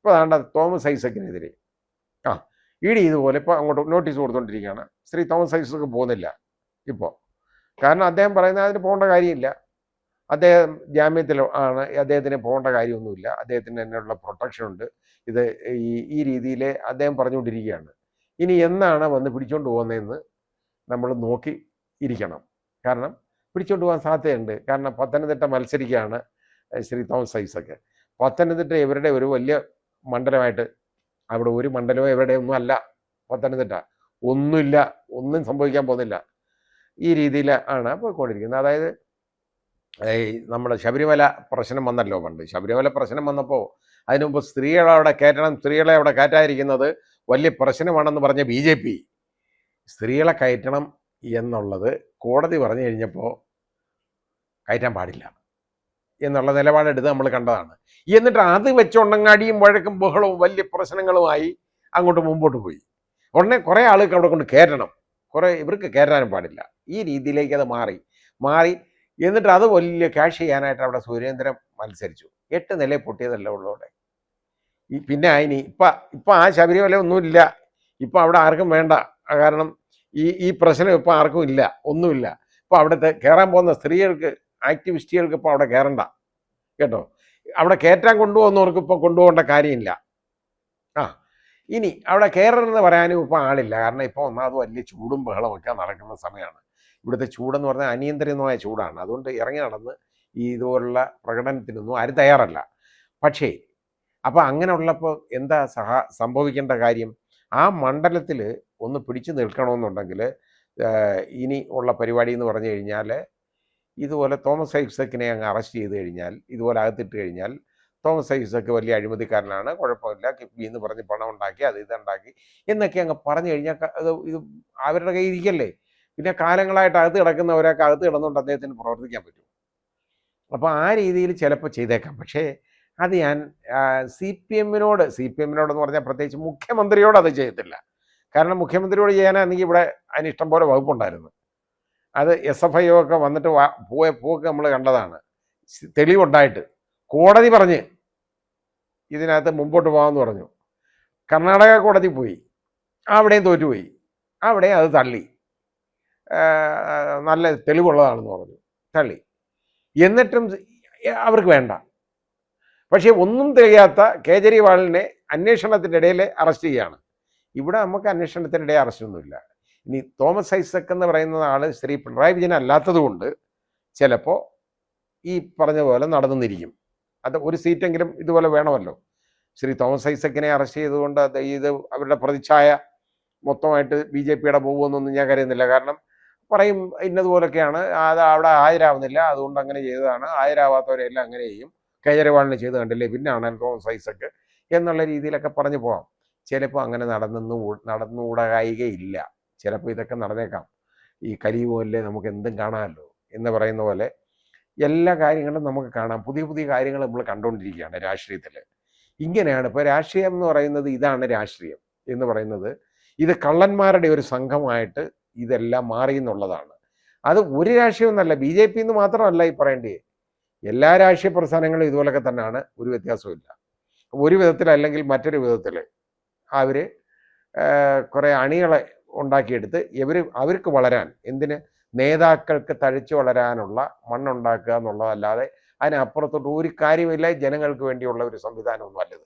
ഇപ്പോൾ അതാണ്ട തോമസ് ഐസക്കിനെതിരെ ആ ഇഡി ഇതുപോലെ ഇപ്പോൾ അങ്ങോട്ട് നോട്ടീസ് കൊടുത്തുകൊണ്ടിരിക്കുകയാണ്. ശ്രീ തോമസ് ഐസക്ക് പോകുന്നില്ല ഇപ്പോൾ. കാരണം അദ്ദേഹം പറയുന്നത് അതിന് പോകേണ്ട കാര്യമില്ല. അദ്ദേഹം ജാമ്യത്തിൽ ആണ്, അദ്ദേഹത്തിന് പോകേണ്ട കാര്യമൊന്നുമില്ല, അദ്ദേഹത്തിന് തന്നെയുള്ള പ്രൊട്ടക്ഷൻ ഉണ്ട്. ഇത് ഈ രീതിയിൽ അദ്ദേഹം പറഞ്ഞുകൊണ്ടിരിക്കുകയാണ്. ഇനി എന്നാണ് വന്ന് പിടിച്ചുകൊണ്ട് പോകുന്നതെന്ന് നമ്മൾ നോക്കി ഇരിക്കണം. കാരണം പിടിച്ചുകൊണ്ട് പോകാൻ സാധ്യതയുണ്ട്. കാരണം പത്തനംതിട്ട മത്സരിക്കുകയാണ് ശ്രീ തോമസ് ഐസക്ക്. പത്തനംതിട്ട ഇവരുടെ ഒരു വലിയ മണ്ഡലമായിട്ട്, അവിടെ ഒരു മണ്ഡലമോ ഇവരുടെ ഒന്നും അല്ല പത്തനംതിട്ട, ഒന്നുമില്ല, ഒന്നും സംഭവിക്കാൻ പോകുന്നില്ല. ഈ രീതിയിൽ ആണ് പോയിക്കൊണ്ടിരിക്കുന്നത്. അതായത് നമ്മുടെ ശബരിമല പ്രശ്നം വന്നല്ലോ പണ്ട്. ശബരിമല പ്രശ്നം വന്നപ്പോൾ അതിനു മുമ്പ് സ്ത്രീകളെ അവിടെ കയറ്റണം, സ്ത്രീകളെ അവിടെ കയറ്റാതിരിക്കുന്നത് വലിയ പ്രശ്നമാണെന്ന് പറഞ്ഞ BJP സ്ത്രീകളെ കയറ്റണം എന്നുള്ളത് കോടതി പറഞ്ഞു കഴിഞ്ഞപ്പോൾ കയറ്റാൻ പാടില്ല എന്നുള്ള നിലപാടെടുത്ത് നമ്മൾ കണ്ടതാണ്. എന്നിട്ട് അത് വെച്ചുണ്ടെങ്ങാടിയും വഴക്കും ബഹളവും വലിയ പ്രശ്നങ്ങളുമായി അങ്ങോട്ട് മുമ്പോട്ട് പോയി. ഉടനെ കുറേ ആൾക്ക് അവിടെ കൊണ്ട് കയറ്റണം, കുറേ ഇവർക്ക് കയറ്റാനും പാടില്ല. ഈ രീതിയിലേക്ക് അത് മാറി എന്നിട്ട് അത് വലിയ ക്യാഷ് ചെയ്യാനായിട്ട് അവിടെ സുരേന്ദ്രൻ മത്സരിച്ചു. 8 നില പൊട്ടിയതല്ല ഉള്ളവിടെ. പിന്നെ അതിന് ഇപ്പം ആ ശബരിമല ഒന്നുമില്ല, ഇപ്പം അവിടെ ആർക്കും വേണ്ട. കാരണം ഈ പ്രശ്നം ഇപ്പം ആർക്കും ഇല്ല, ഒന്നുമില്ല. ഇപ്പം അവിടുത്തെ കയറാൻ പോകുന്ന സ്ത്രീകൾക്ക്, ആക്ടിവിസ്റ്റുകൾക്ക് ഇപ്പോൾ അവിടെ കയറണ്ട കേട്ടോ. അവിടെ കയറ്റാൻ കൊണ്ടുപോകുന്നവർക്ക് ഇപ്പോൾ കൊണ്ടുപോകേണ്ട കാര്യമില്ല. ഇനി അവിടെ കയറണമെന്ന് പറയാനും ഇപ്പം ആളില്ല. കാരണം ഇപ്പോൾ ഒന്നാമത് വലിയ ചൂടും ബഹളമൊക്കെ നടക്കുന്ന സമയമാണ്. ഇവിടുത്തെ ചൂടെന്ന് പറഞ്ഞാൽ അനിയന്ത്രിതമായ ചൂടാണ്. അതുകൊണ്ട് ഇറങ്ങി നടന്ന് ഇതുപോലുള്ള പ്രകടനത്തിനൊന്നും ആരും തയ്യാറല്ല. പക്ഷേ അപ്പോൾ അങ്ങനെ ഉള്ളപ്പോൾ എന്താ സംഭവിക്കേണ്ട കാര്യം? ആ മണ്ഡലത്തിൽ ഒന്ന് പിടിച്ചു നിൽക്കണമെന്നുണ്ടെങ്കിൽ ഇനി ഉള്ള പരിപാടി എന്ന് പറഞ്ഞു കഴിഞ്ഞാൽ, ഇതുപോലെ തോമസ് ഐസക്കിനെ അങ്ങ് അറസ്റ്റ് ചെയ്ത് കഴിഞ്ഞാൽ, ഇതുപോലെ അകത്തിട്ട് കഴിഞ്ഞാൽ, തോമസ് ഐസക്ക് വലിയ അഴിമതിക്കാരനാണ്, കുഴപ്പമില്ല, കിഫ്ബി എന്ന് പറഞ്ഞ് പണം ഉണ്ടാക്കി, അത് ഇതുണ്ടാക്കി എന്നൊക്കെ അങ്ങ് പറഞ്ഞു കഴിഞ്ഞാൽ ഇത് അവരുടെ കയ്യിൽ ഇരിക്കല്ലേ. പിന്നെ കാലങ്ങളായിട്ട് അകത്ത് കിടക്കുന്നവരൊക്കെ അകത്ത് കിടന്നുകൊണ്ട് അദ്ദേഹത്തിന് പ്രവർത്തിക്കാൻ പറ്റും. അപ്പോൾ ആ രീതിയിൽ ചിലപ്പോൾ ചെയ്തേക്കാം. പക്ഷേ അത് ഞാൻ CPM-നോടെന്ന് പറഞ്ഞാൽ പ്രത്യേകിച്ച് മുഖ്യമന്ത്രിയോട് അത് ചെയ്യത്തില്ല. കാരണം മുഖ്യമന്ത്രിയോട് ചെയ്യാനാണെങ്കിൽ ഇവിടെ അതിന് ഇഷ്ടം പോലെ വകുപ്പുണ്ടായിരുന്നു. അത് SFI ഒക്കെ വന്നിട്ട് പോക്ക് നമ്മൾ കണ്ടതാണ്. തെളിവുണ്ടായിട്ട് കോടതി പറഞ്ഞ് ഇതിനകത്ത് മുമ്പോട്ട് പോകാമെന്ന് പറഞ്ഞു. കർണാടക കോടതി പോയി, അവിടെയും തോറ്റുപോയി, അവിടെയും അത് തള്ളി. നല്ല തെളിവുള്ളതാണെന്ന് പറഞ്ഞു, തള്ളി. എന്നിട്ടും അവർക്ക് വേണ്ട. പക്ഷേ ഒന്നും തികയാത്ത കേജ്രിവാളിനെ അന്വേഷണത്തിൻ്റെ ഇടയിൽ അറസ്റ്റ് ചെയ്യുകയാണ്. ഇവിടെ നമുക്ക് അന്വേഷണത്തിനിടെ അറസ്റ്റൊന്നുമില്ല. ഇനി തോമസ് ഐസക്ക് എന്ന് പറയുന്ന ആൾ ശ്രീ പിണറായി വിജയൻ അല്ലാത്തത് കൊണ്ട് ചിലപ്പോൾ ഈ പറഞ്ഞ പോലെ നടന്നിരിക്കും. അത് ഒരു സീറ്റെങ്കിലും ഇതുപോലെ വേണമല്ലോ. ശ്രീ തോമസ് ഐസക്കിനെ അറസ്റ്റ് ചെയ്തുകൊണ്ട് ഇത് അവരുടെ പ്രതിച്ഛായ മൊത്തമായിട്ട് BJPയുടെ പോകുമെന്നൊന്നും ഞാൻ കരുതുന്നില്ല. കാരണം പറയും ഇന്നതുപോലൊക്കെയാണ്, അത് അവിടെ ഹാജരാവുന്നില്ല, അതുകൊണ്ട് അങ്ങനെ ചെയ്തതാണ്, ഹാജരാവാത്തവരെല്ലാം അങ്ങനെ ചെയ്യും, കേജ്രിവാളിനെ ചെയ്ത് കണ്ടില്ലേ, പിന്നാണ് തോമസ് ഐസക്ക് എന്നുള്ള രീതിയിലൊക്കെ പറഞ്ഞു പോകാം. ചിലപ്പോൾ അങ്ങനെ നടന്നുകൂടായികയില്ല. ചിലപ്പോൾ ഇതൊക്കെ നടന്നേക്കാം. ഈ കലിയുഗമല്ലേ, നമുക്ക് എന്തും കാണാമല്ലോ എന്ന് പറയുന്ന പോലെ എല്ലാ കാര്യങ്ങളും നമുക്ക് കാണാം. പുതിയ പുതിയ കാര്യങ്ങൾ നമ്മൾ കണ്ടുകൊണ്ടിരിക്കുകയാണ് രാഷ്ട്രീയത്തിൽ. ഇങ്ങനെയാണ് ഇപ്പോൾ രാഷ്ട്രീയം എന്ന് പറയുന്നത്. ഇതാണ് രാഷ്ട്രീയം എന്ന് പറയുന്നത്. ഇത് കള്ളന്മാരുടെ ഒരു സംഘമായിട്ട് ഇതെല്ലാം മാറി എന്നുള്ളതാണ്. അത് ഒരു രാഷ്ട്രീയമൊന്നുമല്ല, BJP എന്ന് മാത്രമല്ല ഈ പറയേണ്ടത്. എല്ലാ രാഷ്ട്രീയ പ്രസ്ഥാനങ്ങളും ഇതുപോലൊക്കെ തന്നെയാണ്, ഒരു വ്യത്യാസമില്ല. ഒരു വിധത്തിലല്ലെങ്കിൽ മറ്റൊരു വിധത്തിൽ അവർ കുറേ അണികളെ ഉണ്ടാക്കിയെടുത്ത് അവർക്ക് വളരാൻ, എന്തിന്, നേതാക്കൾക്ക് തഴച്ചു വളരാനുള്ള മണ്ണുണ്ടാക്കുക എന്നുള്ളതല്ലാതെ അതിനപ്പുറത്തോട്ട് ഒരു കാര്യമില്ല. ജനങ്ങൾക്ക് വേണ്ടിയുള്ള ഒരു സംവിധാനമൊന്നും അല്ലത്.